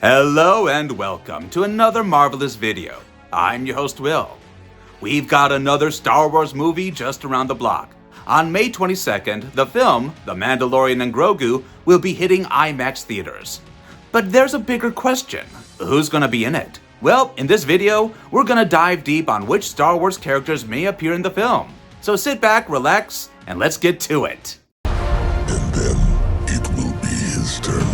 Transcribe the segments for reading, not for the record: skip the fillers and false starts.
Hello and welcome to another marvelous video. I'm your host Will. We've got another Star Wars movie just around the block. On May 22nd, the film, The Mandalorian Grogu, will be hitting IMAX theaters. But there's a bigger question. Who's gonna be in it? Well, in this video, we're gonna dive deep on which Star Wars characters may appear in the film. So sit back, relax, and let's get to it. And then it will be his turn.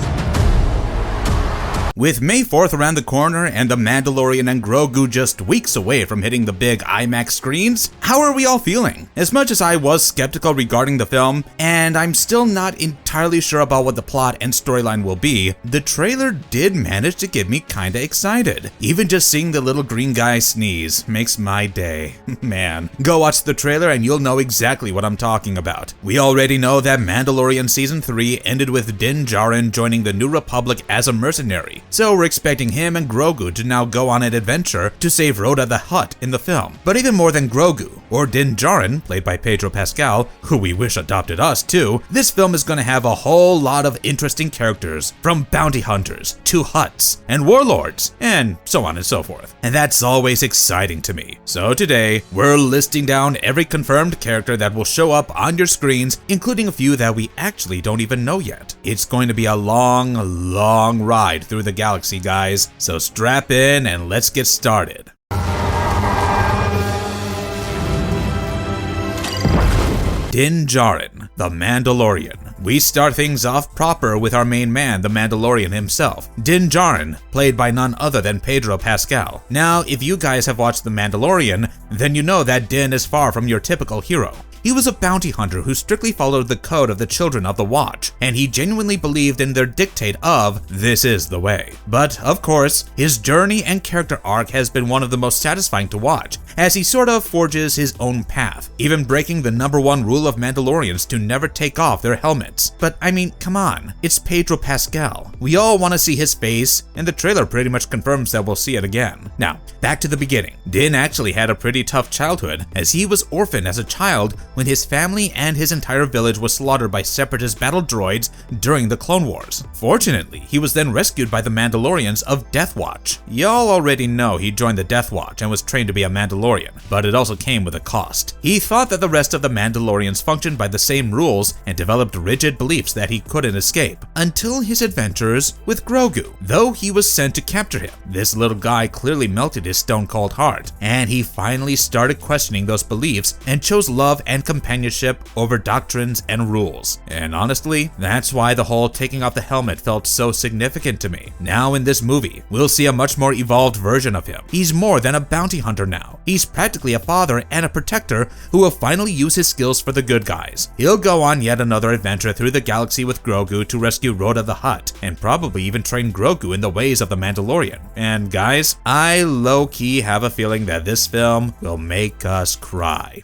With May 4th around the corner and The Mandalorian and Grogu just weeks away from hitting the big IMAX screens, how are we all feeling? As much as I was skeptical regarding the film, and I'm still not entirely sure about what the plot and storyline will be, the trailer did manage to get me kinda excited. Even just seeing the little green guy sneeze makes my day. Man, go watch the trailer and you'll know exactly what I'm talking about. We already know that Mandalorian Season 3 ended with Din Djarin joining the New Republic as a mercenary. So we're expecting him and Grogu to now go on an adventure to save Rotta the Hutt in the film. But even more than Grogu, or Din Djarin, played by Pedro Pascal, who we wish adopted us too, this film is going to have a whole lot of interesting characters, from bounty hunters to Hutts and warlords, and so on and so forth. And that's always exciting to me. So today, we're listing down every confirmed character that will show up on your screens, including a few that we actually don't even know yet. It's going to be a long ride through the galaxy, guys, so strap in and let's get started. Din Djarin, the Mandalorian. We start things off proper with our main man, the Mandalorian himself, Din Djarin, played by none other than Pedro Pascal. Now, if you guys have watched The Mandalorian, then you know that Din is far from your typical hero. He was a bounty hunter who strictly followed the code of the Children of the Watch, and he genuinely believed in their dictate of, "This is the way." But, of course, his journey and character arc has been one of the most satisfying to watch, as he sort of forges his own path, even breaking the #1 rule of Mandalorians to never take off their helmets. But I mean, come on, it's Pedro Pascal. We all want to see his face, and the trailer pretty much confirms that we'll see it again. Now, back to the beginning. Din actually had a pretty tough childhood, as he was orphaned as a child when his family and his entire village was slaughtered by separatist battle droids during the Clone Wars. Fortunately, he was then rescued by the Mandalorians of Death Watch. Y'all already know he joined the Death Watch and was trained to be a Mandalorian, but it also came with a cost. He thought that the rest of the Mandalorians functioned by the same rules and developed rigid beliefs that he couldn't escape, until his adventures with Grogu. Though he was sent to capture him, this little guy clearly melted his stone-cold heart, and he finally started questioning those beliefs and chose love and companionship over doctrines and rules. And honestly, that's why the whole taking off the helmet felt so significant to me. Now in this movie, we'll see a much more evolved version of him. He's more than a bounty hunter now. He's practically a father and a protector who will finally use his skills for the good guys. He'll go on yet another adventure through the galaxy with Grogu to rescue Rotta the Hutt, and probably even train Grogu in the ways of the Mandalorian. And guys, I low-key have a feeling that this film will make us cry.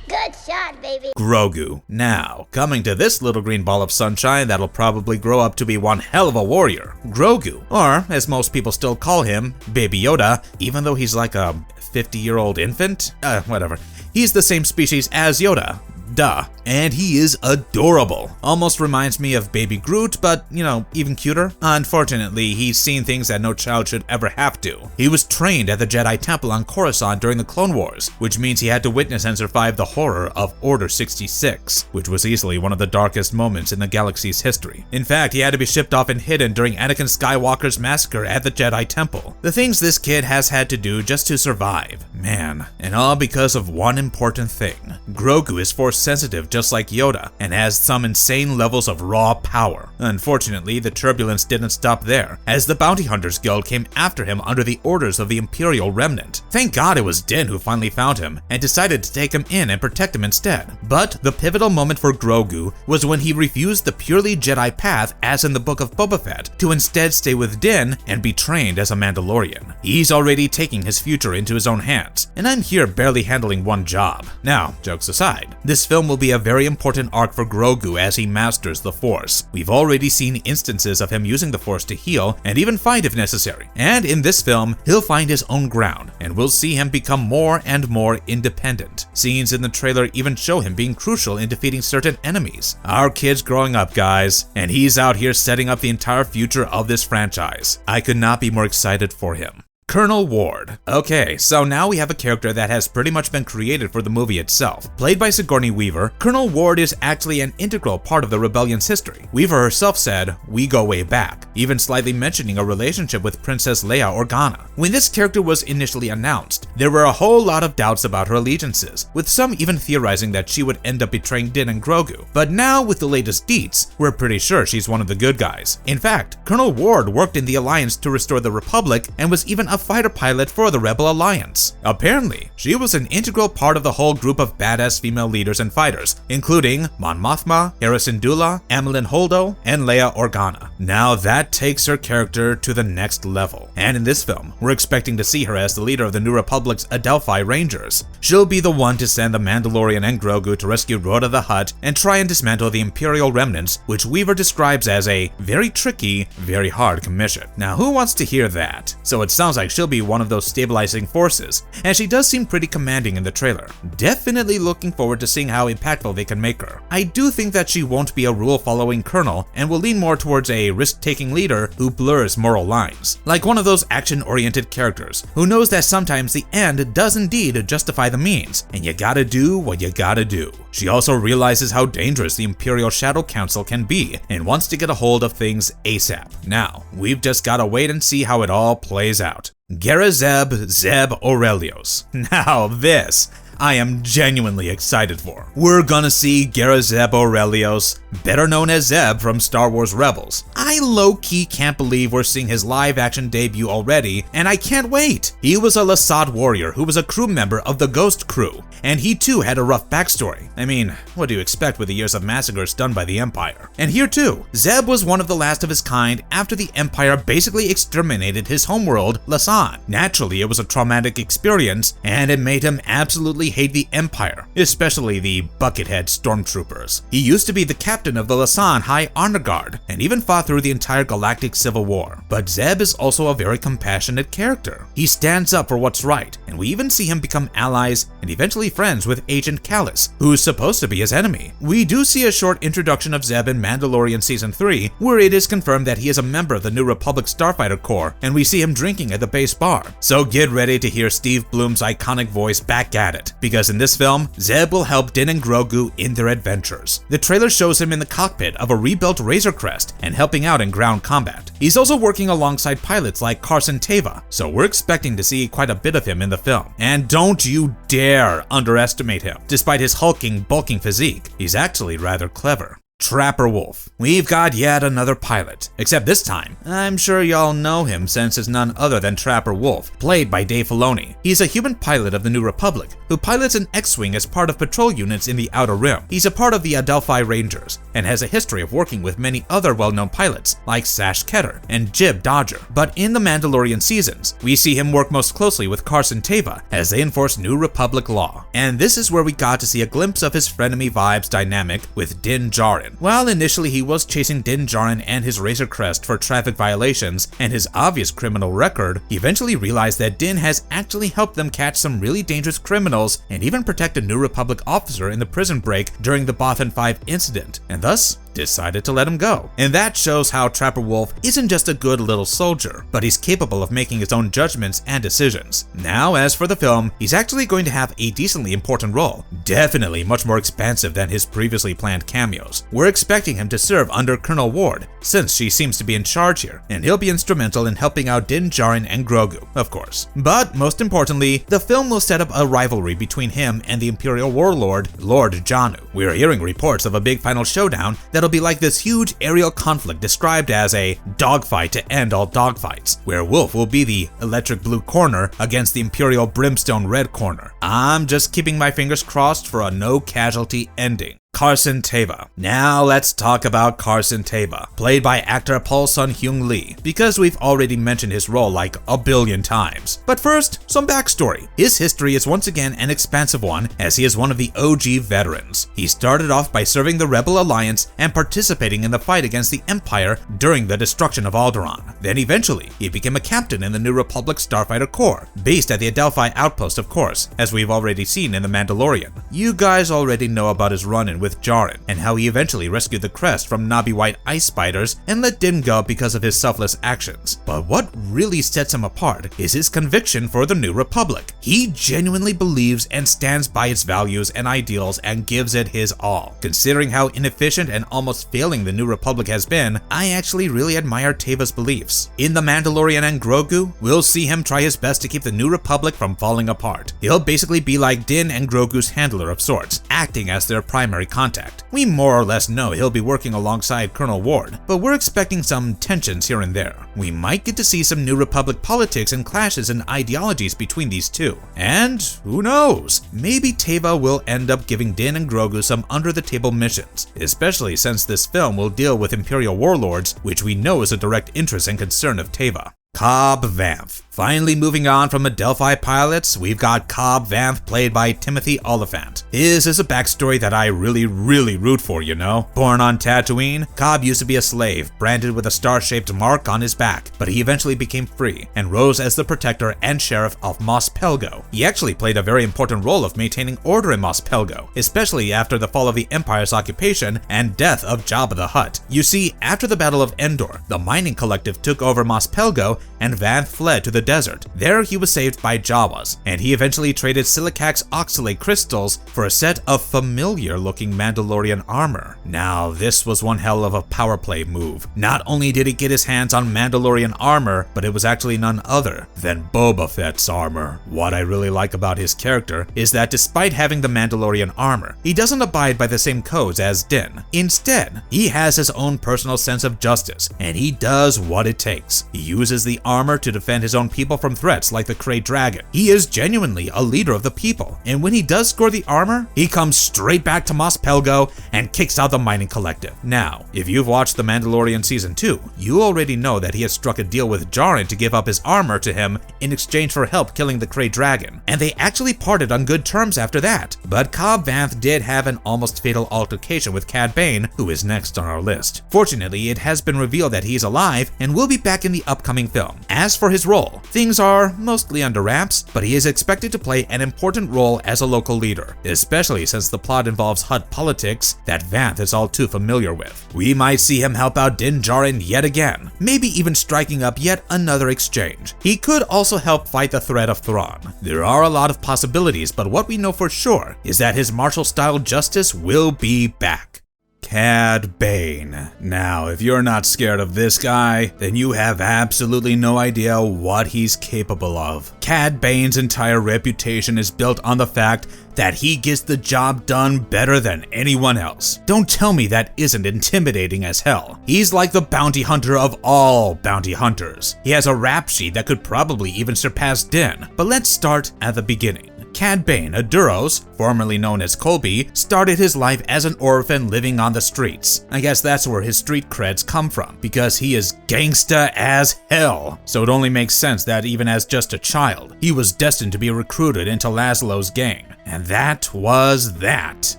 Good shot, baby. Grogu. Now, coming to this little green ball of sunshine that'll probably grow up to be one hell of a warrior. Grogu, or as most people still call him, Baby Yoda, even though he's like a 50-year-old infant? Whatever. He's the same species as Yoda. Duh. And he is adorable. Almost reminds me of Baby Groot, but, you know, even cuter. Unfortunately, he's seen things that no child should ever have to. He was trained at the Jedi Temple on Coruscant during the Clone Wars, which means he had to witness and survive the horror of Order 66, which was easily one of the darkest moments in the galaxy's history. In fact, he had to be shipped off and hidden during Anakin Skywalker's massacre at the Jedi Temple. The things this kid has had to do just to survive. Man, and all because of one important thing. Grogu is force sensitive just like Yoda, and has some insane levels of raw power. Unfortunately, the turbulence didn't stop there, as the Bounty Hunters Guild came after him under the orders of the Imperial Remnant. Thank God it was Din who finally found him, and decided to take him in and protect him instead. But the pivotal moment for Grogu was when he refused the purely Jedi path, as in the Book of Boba Fett, to instead stay with Din and be trained as a Mandalorian. He's already taking his future into his own hands, and I'm here barely handling one job. Now, jokes aside, this film will be a very important arc for Grogu as he masters the Force. We've already already seen instances of him using the Force to heal and even fight if necessary, and in this film, he'll find his own ground, and we'll see him become more and more independent. Scenes in the trailer even show him being crucial in defeating certain enemies. Our kid's growing up, guys, and he's out here setting up the entire future of this franchise. I could not be more excited for him. Colonel Ward. Okay, so now we have a character that has pretty much been created for the movie itself. Played by Sigourney Weaver, Colonel Ward is actually an integral part of the rebellion's history. Weaver herself said, "We go way back," even slightly mentioning a relationship with Princess Leia Organa. When this character was initially announced, there were a whole lot of doubts about her allegiances, with some even theorizing that she would end up betraying Din and Grogu. But now, with the latest deets, we're pretty sure she's one of the good guys. In fact, Colonel Ward worked in the Alliance to restore the Republic and was even a fighter pilot for the Rebel Alliance. Apparently, she was an integral part of the whole group of badass female leaders and fighters, including Mon Mothma, Hera Syndulla, Amilyn Holdo, and Leia Organa. Now that takes her character to the next level, and in this film, we're expecting to see her as the leader of the New Republic's Adelphi Rangers. She'll be the one to send the Mandalorian and Grogu to rescue Rotta the Hutt and try and dismantle the Imperial remnants, which Weaver describes as a very tricky, very hard commission. Now, who wants to hear that? So it sounds like she'll be one of those stabilizing forces, and she does seem pretty commanding in the trailer. Definitely looking forward to seeing how impactful they can make her. I do think that she won't be a rule-following colonel and will lean more towards a risk-taking leader who blurs moral lines. Like one of those action-oriented characters who knows that sometimes the end does indeed justify the means, and you gotta do what you gotta do. She also realizes how dangerous the Imperial Shadow Council can be and wants to get a hold of things ASAP. Now, we've just gotta wait and see how it all plays out. Zeb Orrelios. Now this, I am genuinely excited for. We're gonna see Zeb Orrelios, better known as Zeb from Star Wars Rebels. I low-key can't believe we're seeing his live-action debut already, and I can't wait. He was a Lasad warrior who was a crew member of the Ghost Crew, and he too had a rough backstory. I mean, what do you expect with the years of massacres done by the Empire? And here too, Zeb was one of the last of his kind after the Empire basically exterminated his homeworld, Lasad. Naturally, it was a traumatic experience, and it made him absolutely hate the Empire, especially the Buckethead stormtroopers. He used to be the captain of the Lassan High Honor Guard, and even fought through the entire galactic civil war. But Zeb is also a very compassionate character. He stands up for what's right, and we even see him become allies and eventually friends with Agent Kallus, who's supposed to be his enemy. We do see a short introduction of Zeb in Mandalorian Season 3, where it is confirmed that he is a member of the New Republic Starfighter Corps, and we see him drinking at the base bar. So get ready to hear Steve Blum's iconic voice back at it, because in this film, Zeb will help Din and Grogu in their adventures. The trailer shows him in the cockpit of a rebuilt Razor Crest and helping out in ground combat. He's also working alongside pilots like Carson Teva, so we're expecting to see quite a bit of him in the film. And don't you dare underestimate him. Despite his hulking, bulking physique, he's actually rather clever. Trapper Wolf. We've got yet another pilot, except this time, I'm sure y'all know him since it's none other than Trapper Wolf, played by Dave Filoni. He's a human pilot of the New Republic, who pilots an X-Wing as part of patrol units in the Outer Rim. He's a part of the Adelphi Rangers, and has a history of working with many other well-known pilots, like Sash Ketter and Jib Dodger. But in the Mandalorian seasons, we see him work most closely with Carson Teva as they enforce New Republic law. And this is where we got to see a glimpse of his frenemy vibes dynamic with Din Djarin. While initially he was chasing Din Djarin and his Razor Crest for traffic violations and his obvious criminal record, he eventually realized that Din has actually helped them catch some really dangerous criminals and even protect a New Republic officer in the prison break during the Bothan 5 incident, and thus decided to let him go. And that shows how Trapper Wolf isn't just a good little soldier, but he's capable of making his own judgments and decisions. Now, as for the film, he's actually going to have a decently important role, definitely much more expansive than his previously planned cameos. We're expecting him to serve under Colonel Ward, since she seems to be in charge here, and he'll be instrumental in helping out Din Djarin and Grogu, of course. But most importantly, the film will set up a rivalry between him and the Imperial Warlord, Lord Janu. We're hearing reports of a big final showdown that'll be like this huge aerial conflict described as a dogfight to end all dogfights, where Wolf will be the electric blue corner against the Imperial brimstone red corner. I'm just keeping my fingers crossed for a no casualty ending. Carson Teva. Now let's talk about Carson Teva, played by actor Paul Sun-Hyung Lee, because we've already mentioned his role like a billion times. But first, some backstory. His history is once again an expansive one, as he is one of the OG veterans. He started off by serving the Rebel Alliance and participating in the fight against the Empire during the destruction of Alderaan. Then eventually, he became a captain in the New Republic Starfighter Corps, based at the Adelphi Outpost of course, as we've already seen in The Mandalorian. You guys already know about his run-in with Djarin, and how he eventually rescued the crest from Nabi White ice spiders and let Din go because of his selfless actions. But what really sets him apart is his conviction for the New Republic. He genuinely believes and stands by its values and ideals and gives it his all. Considering how inefficient and almost failing the New Republic has been, I actually really admire Teva's beliefs. In The Mandalorian and Grogu, we'll see him try his best to keep the New Republic from falling apart. He'll basically be like Din and Grogu's handler of sorts, acting as their primary contact. We more or less know he'll be working alongside Colonel Ward, but we're expecting some tensions here and there. We might get to see some New Republic politics and clashes in ideologies between these two. And who knows, maybe Teva will end up giving Din and Grogu some under-the-table missions, especially since this film will deal with Imperial Warlords, which we know is a direct interest and concern of Teva. Cobb Vanth. Finally moving on from Adelphi pilots, we've got Cobb Vanth played by Timothy Oliphant. His is a backstory that I really root for, you know? Born on Tatooine, Cobb used to be a slave, branded with a star-shaped mark on his back, but he eventually became free and rose as the protector and sheriff of Mos Pelgo. He actually played a very important role of maintaining order in Mos Pelgo, especially after the fall of the Empire's occupation and death of Jabba the Hutt. You see, after the Battle of Endor, the mining collective took over Mos Pelgo and Vanth fled to the desert. There he was saved by Jawas, and he eventually traded Silicax oxalate crystals for a set of familiar-looking Mandalorian armor. Now, this was one hell of a power play move. Not only did he get his hands on Mandalorian armor, but it was actually none other than Boba Fett's armor. What I really like about his character is that despite having the Mandalorian armor, he doesn't abide by the same codes as Din. Instead, he has his own personal sense of justice, and he does what it takes. He uses the armor to defend his own people from threats like the Krayt Dragon. He is genuinely a leader of the people, and when he does score the armor, he comes straight back to Mos Pelgo and kicks out the mining collective. Now, if you've watched The Mandalorian Season 2, you already know that he has struck a deal with Djarin to give up his armor to him in exchange for help killing the Krayt Dragon, and they actually parted on good terms after that. But Cobb Vanth did have an almost fatal altercation with Cad Bane, who is next on our list. Fortunately, it has been revealed that he's alive and will be back in the upcoming film. As for his role, things are mostly under wraps, but he is expected to play an important role as a local leader, especially since the plot involves Hutt politics that Vanth is all too familiar with. We might see him help out Din Djarin yet again, maybe even striking up yet another exchange. He could also help fight the threat of Thrawn. There are a lot of possibilities, but what we know for sure is that his martial-style justice will be back. Cad Bane. Now, if you're not scared of this guy, then you have absolutely no idea what he's capable of. Cad Bane's entire reputation is built on the fact that he gets the job done better than anyone else. Don't tell me that isn't intimidating as hell. He's like the bounty hunter of all bounty hunters. He has a rap sheet that could probably even surpass Din. But let's start at the beginning. Cad Bane, a Duros, formerly known as Colby, started his life as an orphan living on the streets. I guess that's where his street creds come from, because he is gangsta as hell. So it only makes sense that even as just a child, he was destined to be recruited into Laszlo's gang. And that was that.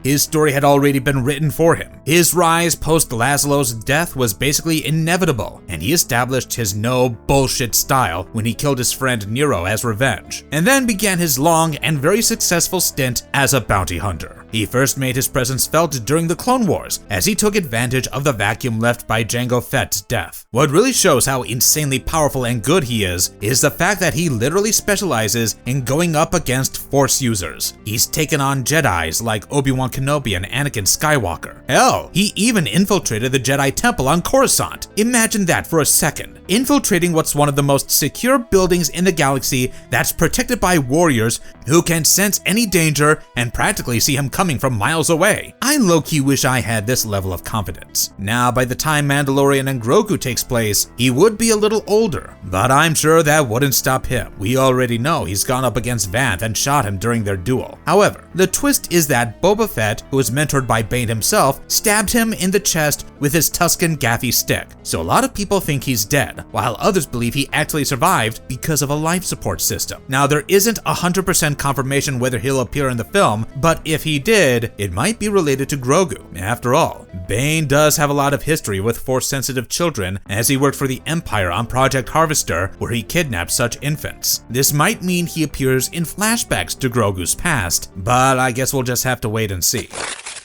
His story had already been written for him. His rise post Laszlo's death was basically inevitable, and he established his no bullshit style when he killed his friend Nero as revenge, and then began his long and very successful stint as a bounty hunter. He first made his presence felt during the Clone Wars, as he took advantage of the vacuum left by Jango Fett's death. What really shows how insanely powerful and good he is the fact that he literally specializes in going up against Force users. He's taken on Jedis like Obi-Wan Kenobi and Anakin Skywalker. Hell, he even infiltrated the Jedi Temple on Coruscant. Imagine that for a second. Infiltrating what's one of the most secure buildings in the galaxy that's protected by warriors who can sense any danger and practically see him coming coming from miles away. I low-key wish I had this level of confidence. Now, by the time Mandalorian Grogu takes place, he would be a little older, but I'm sure that wouldn't stop him. We already know he's gone up against Vanth and shot him during their duel. However, the twist is that Boba Fett, who is mentored by Bane himself, stabbed him in the chest with his Tusken gaffy stick. So a lot of people think he's dead, while others believe he actually survived because of a life support system. Now, there isn't 100% confirmation whether he'll appear in the film, but if he did, it might be related to Grogu. After all, Bane does have a lot of history with Force-sensitive children, as he worked for the Empire on Project Harvester, where he kidnapped such infants. This might mean he appears in flashbacks to Grogu's past, but I guess we'll just have to wait and see.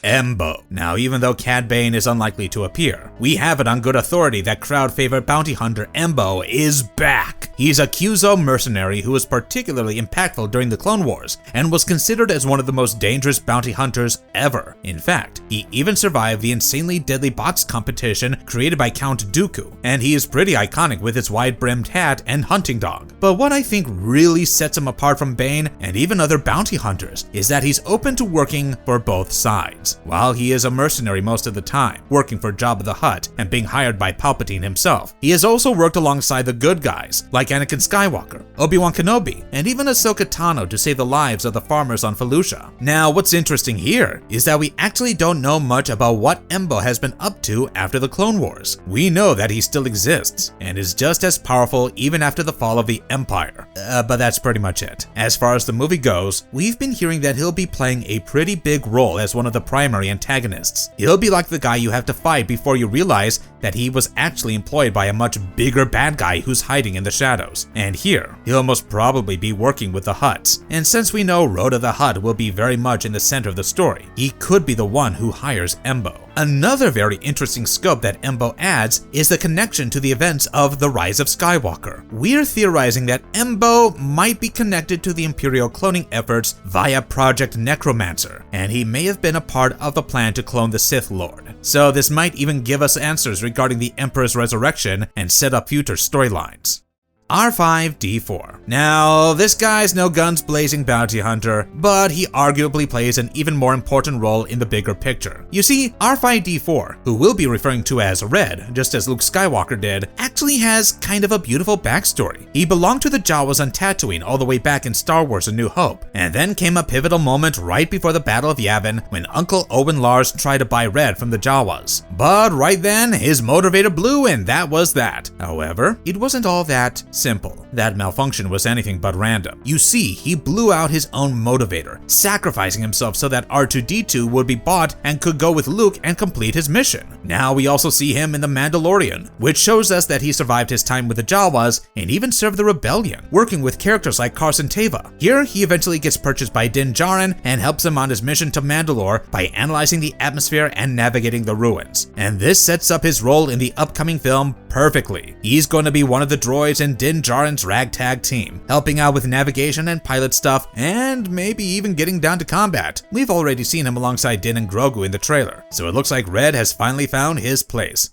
Embo. Now, even though Cad Bane is unlikely to appear, we have it on good authority that crowd favorite bounty hunter Embo is back. He's a Kyuzo mercenary who was particularly impactful during the Clone Wars and was considered as one of the most dangerous bounty hunters ever. In fact, he even survived the insanely deadly box competition created by Count Dooku, and he is pretty iconic with his wide-brimmed hat and hunting dog. But what I think really sets him apart from Bane and even other bounty hunters is that he's open to working for both sides. While he is a mercenary most of the time, working for Jabba the Hutt and being hired by Palpatine himself, he has also worked alongside the good guys like Anakin Skywalker, Obi-Wan Kenobi, and even Ahsoka Tano to save the lives of the farmers on Felucia. Now, what's interesting here is that we actually don't know much about what Embo has been up to after the Clone Wars. We know that he still exists and is just as powerful even after the fall of the Empire. But that's pretty much it. As far as the movie goes, we've been hearing that he'll be playing a pretty big role as one of the primary antagonists. He'll be like the guy you have to fight before you realize that he was actually employed by a much bigger bad guy who's hiding in the shadows. And here, he'll most probably be working with the Hutts. And since we know Rotta the Hutt will be very much in the center of the story, he could be the one who hires Embo. Another very interesting scope that Embo adds is the connection to the events of The Rise of Skywalker. We're theorizing that Embo might be connected to the Imperial cloning efforts via Project Necromancer, and he may have been a part of the plan to clone the Sith Lord. So this might even give us answers regarding the Emperor's resurrection and set up future storylines. R5-D4. Now, this guy's no guns blazing bounty hunter, but he arguably plays an even more important role in the bigger picture. You see, R5-D4, who we'll be referring to as Red, just as Luke Skywalker did, actually has kind of a beautiful backstory. He belonged to the Jawas on Tatooine all the way back in Star Wars A New Hope, and then came a pivotal moment right before the Battle of Yavin when Uncle Owen Lars tried to buy Red from the Jawas. But right then, his motivator blew and that was that. However, it wasn't all that simple. That malfunction was anything but random. You see, he blew out his own motivator, sacrificing himself so that R2-D2 would be bought and could go with Luke and complete his mission. Now we also see him in The Mandalorian, which shows us that he survived his time with the Jawas and even served the rebellion, working with characters like Carson Teva. Here, he eventually gets purchased by Din Djarin and helps him on his mission to Mandalore by analyzing the atmosphere and navigating the ruins. And this sets up his role in the upcoming film perfectly. He's going to be one of the droids in Din Djarin's ragtag team, helping out with navigation and pilot stuff, and maybe even getting down to combat. We've already seen him alongside Din and Grogu in the trailer, so it looks like Red has finally found his place.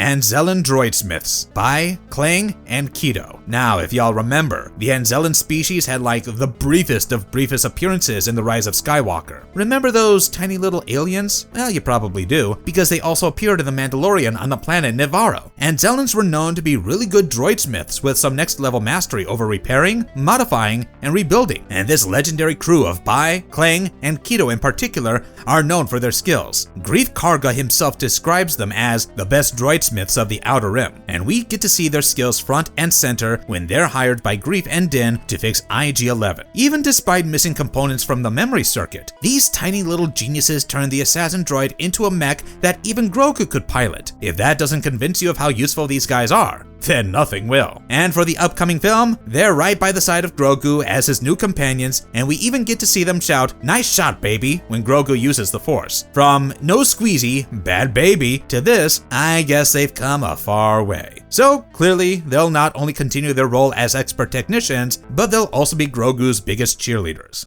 Anzellan droidsmiths by Kling and Keto. Now, if y'all remember, the Anzellan species had like the briefest of briefest appearances in The Rise of Skywalker. Remember those tiny little aliens? Well, you probably do, because they also appeared in The Mandalorian on the planet Nevarro. Anzellans were known to be really good droidsmiths with some next level mastery over repairing, modifying, and rebuilding. And this legendary crew of Bai, Kling, and Keto in particular are known for their skills. Greef Karga himself describes them as the best droidsmiths of the Outer Rim, and we get to see their skills front and center when they're hired by Greef and Din to fix IG-11. Even despite missing components from the memory circuit, these tiny little geniuses turn the assassin droid into a mech that even Grogu could pilot. If that doesn't convince you of how useful these guys are, then nothing will. And for the upcoming film, they're right by the side of Grogu as his new companions, and we even get to see them shout, "Nice shot, baby," when Grogu uses the Force. From no squeezy, bad baby, to this, I guess they've come a far way. So clearly, they'll not only continue their role as expert technicians, but they'll also be Grogu's biggest cheerleaders.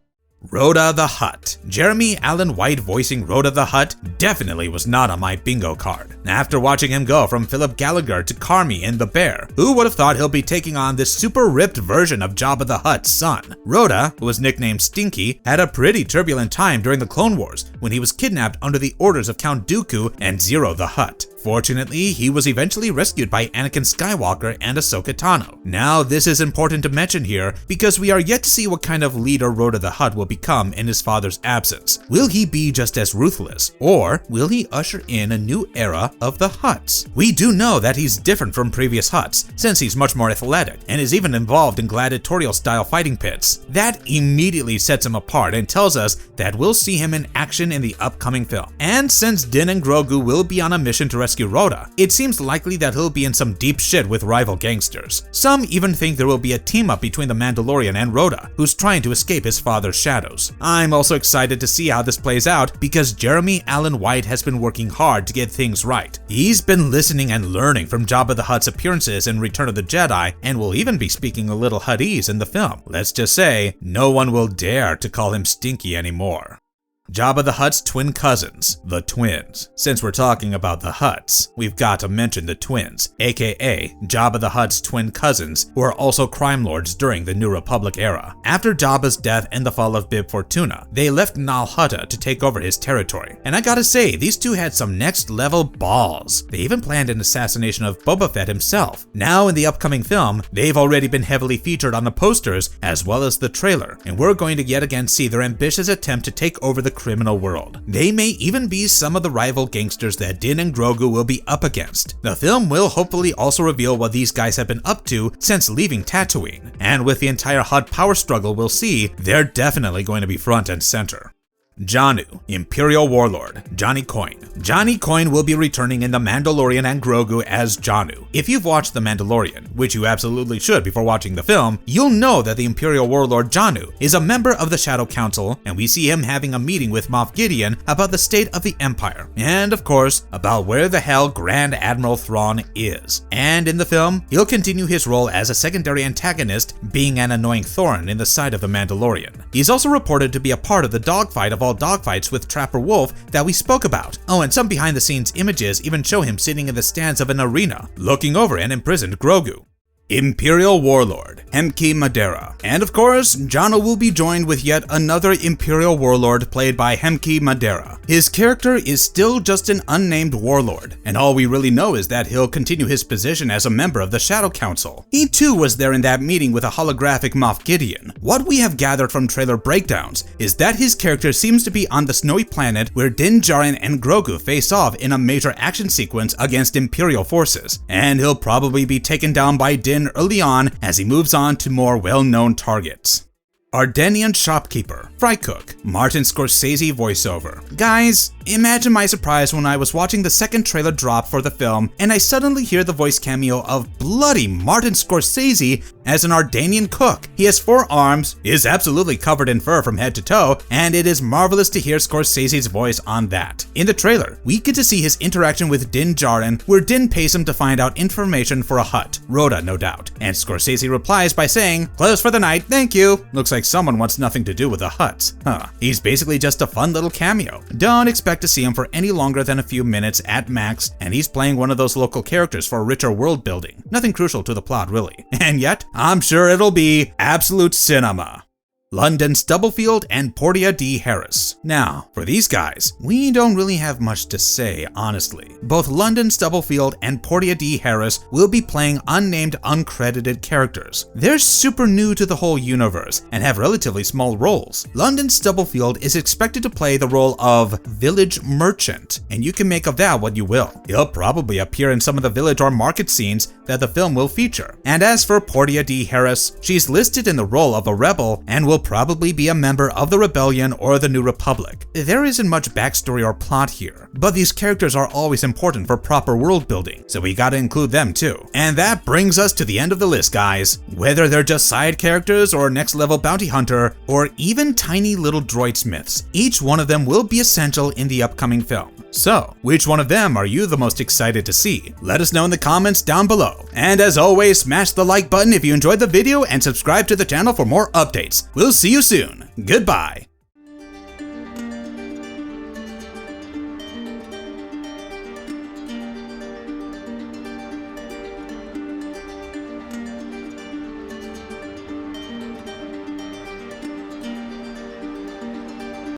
Rotta the Hutt. Jeremy Allen White voicing Rotta the Hutt definitely was not on my bingo card. After watching him go from Philip Gallagher to Carmy in The Bear, who would have thought he'll be taking on this super ripped version of Jabba the Hutt's son? Rotta, who was nicknamed Stinky, had a pretty turbulent time during the Clone Wars when he was kidnapped under the orders of Count Dooku and Zero the Hutt. Fortunately, he was eventually rescued by Anakin Skywalker and Ahsoka Tano. Now, this is important to mention here because we are yet to see what kind of leader Rotta the Hutt will become in his father's absence. Will he be just as ruthless, or will he usher in a new era of the Hutts? We do know that he's different from previous Hutts, since he's much more athletic and is even involved in gladiatorial-style fighting pits. That immediately sets him apart and tells us that we'll see him in action in the upcoming film. And since Din and Grogu will be on a mission to rescue Rotta, it seems likely that he'll be in some deep shit with rival gangsters. Some even think there will be a team-up between the Mandalorian and Rotta, who's trying to escape his father's shadows. I'm also excited to see how this plays out because Jeremy Allen White has been working hard to get things right. He's been listening and learning from Jabba the Hutt's appearances in Return of the Jedi and will even be speaking a little Huttese in the film. Let's just say, no one will dare to call him Stinky anymore. Jabba the Hutt's twin cousins, the Twins. Since we're talking about the Hutts, we've got to mention the Twins, aka Jabba the Hutt's twin cousins, who are also crime lords during the New Republic era. After Jabba's death and the fall of Bib Fortuna, they left Nal Hutta to take over his territory. And I gotta say, these two had some next level balls. They even planned an assassination of Boba Fett himself. Now in the upcoming film, they've already been heavily featured on the posters as well as the trailer, and we're going to yet again see their ambitious attempt to take over the criminal world. They may even be some of the rival gangsters that Din and Grogu will be up against. The film will hopefully also reveal what these guys have been up to since leaving Tatooine, and with the entire Hutt power struggle we'll see, they're definitely going to be front and center. Janu, Imperial Warlord, Johnny Coin. Johnny Coin will be returning in The Mandalorian and Grogu as Janu. If you've watched The Mandalorian, which you absolutely should before watching the film, you'll know that the Imperial Warlord Janu is a member of the Shadow Council, and we see him having a meeting with Moff Gideon about the state of the Empire, and of course, about where the hell Grand Admiral Thrawn is. And in the film, he'll continue his role as a secondary antagonist, being an annoying thorn in the side of the Mandalorian. He's also reported to be a part of the dogfight of all dogfights with Trapper Wolf that we spoke about. Oh, and some behind-the-scenes images even show him sitting in the stands of an arena, looking over an imprisoned Grogu. Imperial Warlord, Hemki Madera. And of course, Janu will be joined with yet another Imperial Warlord played by Hemki Madera. His character is still just an unnamed warlord, and all we really know is that he'll continue his position as a member of the Shadow Council. He too was there in that meeting with a holographic Moff Gideon. What we have gathered from trailer breakdowns is that his character seems to be on the snowy planet where Din Djarin and Grogu face off in a major action sequence against Imperial forces, and he'll probably be taken down by Din early on as he moves on to more well-known targets. Ardenian Shopkeeper, Fry Cook, Martin Scorsese voiceover. Guys, imagine my surprise when I was watching the second trailer drop for the film and I suddenly hear the voice cameo of bloody Martin Scorsese as an Ardenian cook. He has 4 arms, is absolutely covered in fur from head to toe, and it is marvelous to hear Scorsese's voice on that. In the trailer, we get to see his interaction with Din Djarin, where Din pays him to find out information for a Hutt, Rotta no doubt, and Scorsese replies by saying, "Close for the night, thank you." Looks like someone wants nothing to do with the Hutts. He's basically just a fun little cameo. Don't expect to see him for any longer than a few minutes at max, and he's playing one of those local characters for richer world building. Nothing crucial to the plot really. And yet, I'm sure it'll be absolute cinema. London Stubblefield and Portia D. Harris. Now, for these guys, we don't really have much to say, honestly. Both London Stubblefield and Portia D. Harris will be playing unnamed, uncredited characters. They're super new to the whole universe and have relatively small roles. London Stubblefield is expected to play the role of village merchant, and you can make of that what you will. He'll probably appear in some of the village or market scenes that the film will feature. And as for Portia D. Harris, she's listed in the role of a rebel and will probably be a member of the Rebellion or the New Republic. There isn't much backstory or plot here, but these characters are always important for proper world building, so we gotta include them too. And that brings us to the end of the list, guys. Whether they're just side characters or next level bounty hunter, or even tiny little droidsmiths, each one of them will be essential in the upcoming film. So, which one of them are you the most excited to see? Let us know in the comments down below. And as always, smash the like button if you enjoyed the video and subscribe to the channel for more updates. We'll see you soon. Goodbye.